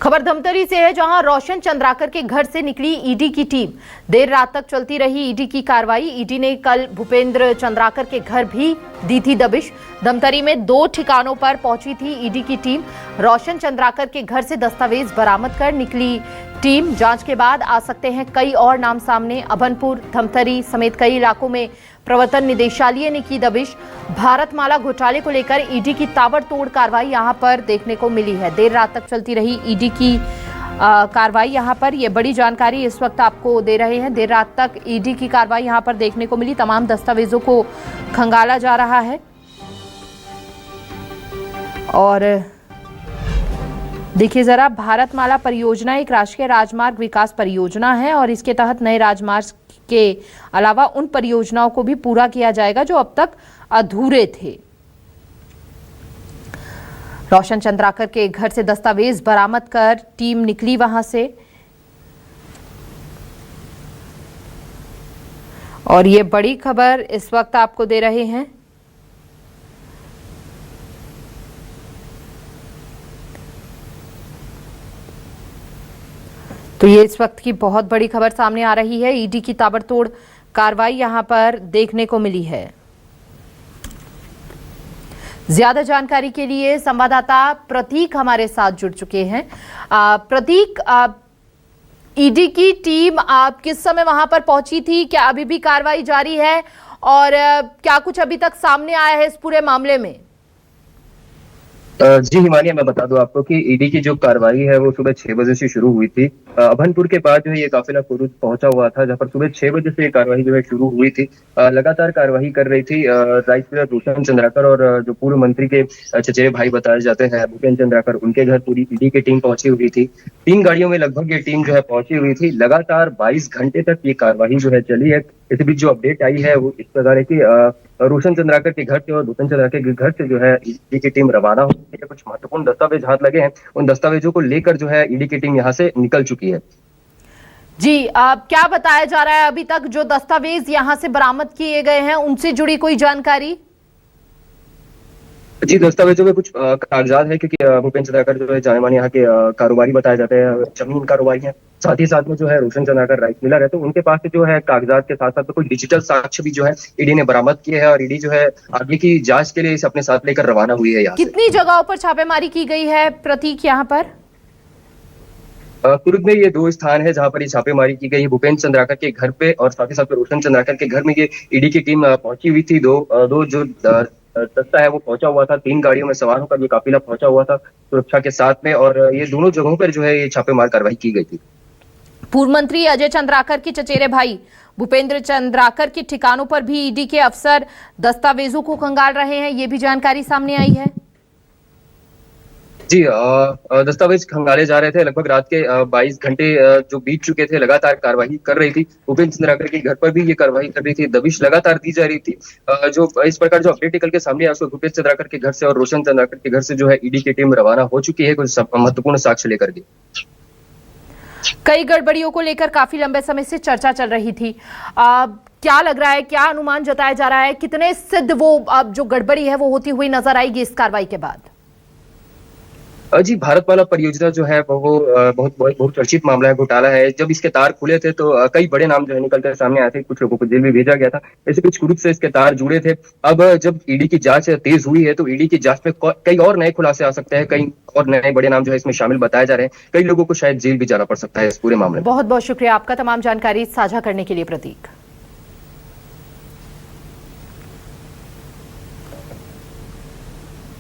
खबर धमतरी से है, जहां रोशन चंद्राकर के घर से निकली ईडी की टीम। देर रात तक चलती रही ईडी की कार्रवाई। ईडी ने कल भूपेंद्र चंद्राकर के घर भी दी थी दबिश। धमतरी में 2 ठिकानों पर पहुंची थी ईडी की टीम। रोशन चंद्राकर के घर से दस्तावेज बरामद कर निकली टीम। जांच के बाद आ सकते हैं कई और नाम सामने। अभनपुर, धमतरी समेत कई इलाकों में प्रवर्तन निदेशालय ने की दबिश। भारतमाला घोटाले को लेकर ईडी की ताबड़तोड़ कार्रवाई यहां पर देखने को मिली है। देर रात तक चलती रही ईडी की कार्रवाई यहां पर, ये बड़ी जानकारी इस वक्त आपको दे रहे हैं। देर रात तक ईडी की कार्रवाई यहां पर देखने को मिली। तमाम दस्तावेजों को खंगाला जा रहा है और देखिए जरा, भारतमाला परियोजना एक राष्ट्रीय राजमार्ग विकास परियोजना है और इसके तहत नए राजमार्ग के अलावा उन परियोजनाओं को भी पूरा किया जाएगा जो अब तक अधूरे थे। रोशन चंद्राकर के घर से दस्तावेज बरामद कर टीम निकली वहां से और ये बड़ी खबर इस वक्त आपको दे रहे हैं। तो ये इस वक्त की बहुत बड़ी खबर सामने आ रही है। ईडी की ताबड़तोड़ कार्रवाई यहां पर देखने को मिली है। ज्यादा जानकारी के लिए संवाददाता प्रतीक हमारे साथ जुड़ चुके हैं। प्रतीक, ईडी की टीम आप किस समय वहां पर पहुंची थी? क्या अभी भी कार्रवाई जारी है और क्या कुछ अभी तक सामने आया है इस पूरे मामले में? जी हिमानिया, मैं बता दूं आपको कि ईडी की जो कार्रवाई है वो सुबह 6 बजे से शुरू हुई थी। अभनपुर के बाद जो है ये काफिला कुरुद पहुंचा हुआ था, जहां पर सुबह 6 बजे से ये कार्रवाई जो है शुरू हुई थी। लगातार कार्रवाई कर रही थी राइस मिलर रोशन चंद्राकर और जो पूर्व मंत्री के चचेरे भाई बताए जाते हैं भूपेंद्र चंद्राकर, उनके घर पूरी ईडी की टीम पहुंची हुई थी। 3 गाड़ियों में लगभग ये टीम जो है पहुंची हुई थी। लगातार 22 घंटे तक ये कार्रवाई जो है चली है। इस बीच जो अपडेट आई है वो इस प्रकार है कि रोशन चंद्राकर के घर से और भूपेंद्र चंद्राकर के घर से जो है ईडी की टीम रवाना हो गई है। कुछ महत्वपूर्ण दस्तावेज हाथ लगे हैं, उन दस्तावेजों को लेकर जो है ईडी की टीम यहां से निकल चुकी है। जी, क्या बताया जा रहा है अभी तक? जो दस्तावेज यहां से बरामद किए गए हैं उनसे जुड़ी कोई जानकारी? जी, दस्तावेजों में कुछ कागजात है, क्योंकि भूपेंद्र चंद्राकर जो है जाने माने यहाँ के कारोबारी बताए जाते हैं, जमीन कारोबारी है। साथ ही साथ में जो है रोशन चंद्राकर राइस मिलर है, तो उनके पास से जो है कागजात के साथ साथ कुछ डिजिटल साक्ष्य भी जो है ईडी ने बरामद किए हैं और ईडी जो है आगे की जांच के लिए इसे अपने साथ लेकर रवाना हुई है। यहाँ कितनी जगहों पर छापेमारी की गई है प्रतीक यहाँ पर? कुर्ग में ये 2 स्थान है जहां पर ये छापेमारी की गई है। भूपेंद्र चंद्राकर के घर पे और साथ ही साथ रोशन चंद्राकर के घर में ये ईडी की टीम पहुंची हुई थी। दो जो दस्ता है वो पहुंचा हुआ था। 3 गाड़ियों में सवार होकर ये काफिला पहुंचा हुआ था सुरक्षा के साथ में, और ये दोनों जगहों पर जो है ये छापेमार कार्रवाई की गई थी। पूर्व मंत्री अजय चंद्राकर के चचेरे भाई भूपेंद्र चंद्राकर के ठिकानों पर भी ईडी के अफसर दस्तावेजों को खंगाल रहे हैं, ये भी जानकारी सामने आई है। जी, दस्तावेज खंगाले जा रहे थे। लगभग रात के 22 घंटे जो बीत चुके थे, लगातार कार्रवाई कर रही थी। भूपेंद्र चंद्राकर के घर पर भी ये कार्रवाई कर रही थी, दबिश लगातार दी जा रही थी। जो इस प्रकार जो अपडेट निकल के सामने आया उसको भूपेंद्र चंद्राकर के घर से और रोशन चंद्राकर के घर से जो है ईडी की टीम रवाना हो चुकी है कुछ महत्वपूर्ण साक्ष्य लेकर के। कई गड़बड़ियों को लेकर काफी लंबे समय से चर्चा चल रही थी। क्या लग रहा है, क्या अनुमान जताया जा रहा है, कितने सिद्ध वो जो गड़बड़ी है वो होती हुई नजर आएगी इस कार्रवाई के बाद? जी, भारतमाला परियोजना जो है वो बहुत चर्चित मामला है, घोटाला है। जब इसके तार खुले थे तो कई बड़े नाम जो है निकल कर सामने आए थे। कुछ लोगों को जेल में भेजा गया था। ऐसे कुछ कुरुद से इसके तार जुड़े थे। अब जब ईडी की जांच तेज हुई है तो ईडी की जांच में कई और नए खुलासे आ सकते हैं। कई और नए बड़े नाम जो है इसमें शामिल बताए जा रहे हैं। कई लोगों को शायद जेल भी जाना पड़ सकता है इस पूरे मामले में। बहुत बहुत शुक्रिया आपका तमाम जानकारी साझा करने के लिए प्रतीक।